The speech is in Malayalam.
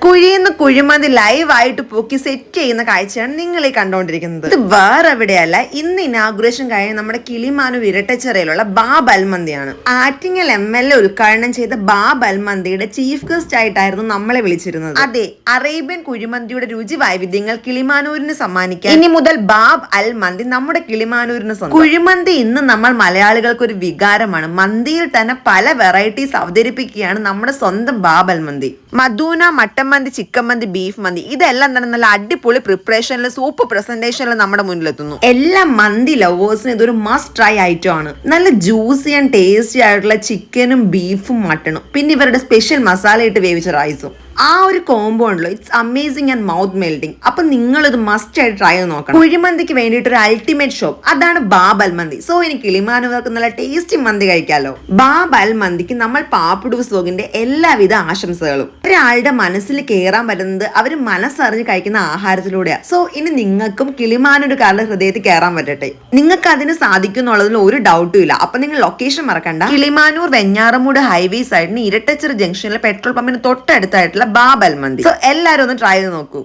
കുഴിയുന്ന കുഴിമന്തി ലൈവായിട്ട് പൊക്കി സെറ്റ് ചെയ്യുന്ന കാഴ്ചയാണ് നിങ്ങൾ ഈ കണ്ടുകൊണ്ടിരിക്കുന്നത്. ഇത് വേറെ എവിടെയല്ല, ഇന്ന് ഇനാഗുറേഷൻ കഴിഞ്ഞ നമ്മുടെ കിളിമാനൂർ ഇരട്ടച്ചിറയിലുള്ള ബാബ് അൽമന്തിയാണ്. ആറ്റിങ്ങൽ MLA ഉദ്ഘാടനം ചെയ്ത ബാബ് അൽമന്തിയുടെ ചീഫ് ഗസ്റ്റ് ആയിട്ടായിരുന്നു നമ്മളെ വിളിച്ചിരുന്നത്. അതെ, അറേബ്യൻ കുഴിമന്തിയുടെ രുചി വൈവിധ്യങ്ങൾ കിളിമാനൂരിന് സമ്മാനിക്കാൻ ഇനി മുതൽ ബാബ് അൽമന്തി നമ്മുടെ കിളിമാനൂരിന് സ്വന്തം. കുഴിമന്തി ഇന്ന് നമ്മൾ മലയാളികൾക്ക് ഒരു വികാരമാണ്. മന്തിയിൽ തന്നെ പല വെറൈറ്റീസ് അവതരിപ്പിക്കുകയാണ് നമ്മുടെ സ്വന്തം ബാബ് അൽമന്തി. മധൂന, മട്ടൻ മന്തി, ചിക്കൻ മന്തി, ബീഫ് മന്തി, ഇതെല്ലാം തന്നെ നല്ല അടിപൊളി പ്രിപ്പറേഷനിൽ സൂപ്പർ പ്രസന്റേഷനിൽ നമ്മുടെ മുന്നിലെത്തുന്നു. എല്ലാ മന്തി ലവേഴ്സിനും ഇതൊരു മസ്റ്റ് ട്രൈ ഐറ്റം ആണ്. നല്ല ജ്യൂസി ആൻഡ് ടേസ്റ്റി ആയിട്ടുള്ള ചിക്കനും ബീഫും മട്ടണും പിന്നെ ഇവരുടെ സ്പെഷ്യൽ മസാല ഇട്ട് വേവിച്ച റൈസും, ആ ഒരു കോംബോ ഉണ്ടല്ലോ, it's amazing and mouth melting. അപ്പൊ നിങ്ങൾ ഇത് മസ്റ്റ് ആയിട്ട് ട്രൈ ചെയ്ത് നോക്കണം. കുഴിമന്തിക്ക് വേണ്ടിയിട്ട് ഒരു അൾട്ടിമേറ്റ് ഷോപ്പ്, അതാണ് ബാബ് അൽമന്തി. സോ ഇനി കിളിമാനൂർക്ക് നല്ല ടേസ്റ്റി മന്തി കഴിക്കാലോ. ബാബ് അൽമന്തിക്ക് നമ്മൾ പാപ്പിഡൂസ് വ്ലോഗിന്റെ എല്ലാവിധ ആശംസകളും. ഒരാളുടെ മനസ്സിൽ കയറാൻ പറ്റുന്നത് അവർ മനസ്സറിഞ്ഞ് കഴിക്കുന്ന ആഹാരത്തിലൂടെയാണ്. സോ ഇനി നിങ്ങൾക്കും കിളിമാനൂരുകാരുടെ ഹൃദയത്തിൽ കയറാൻ പറ്റട്ടെ. നിങ്ങൾക്ക് അതിന് സാധിക്കുന്നുള്ളതിൽ ഒരു ഡൗട്ടും ഇല്ല. അപ്പൊ നിങ്ങൾ ലൊക്കേഷൻ മറക്കണ്ട. കിളിമാനൂർ വെഞ്ഞാറമൂട് ഹൈവേ സൈഡിന് ഇരട്ടച്ചിറ ജംഗ്ഷനിലെ പെട്രോൾ പമ്പിന് തൊട്ടടുത്തായിട്ടുള്ള ബാബ് അൽമന്തി. സോ എല്ലാരും ഒന്ന് ട്രൈ ചെയ്ത് നോക്കൂ.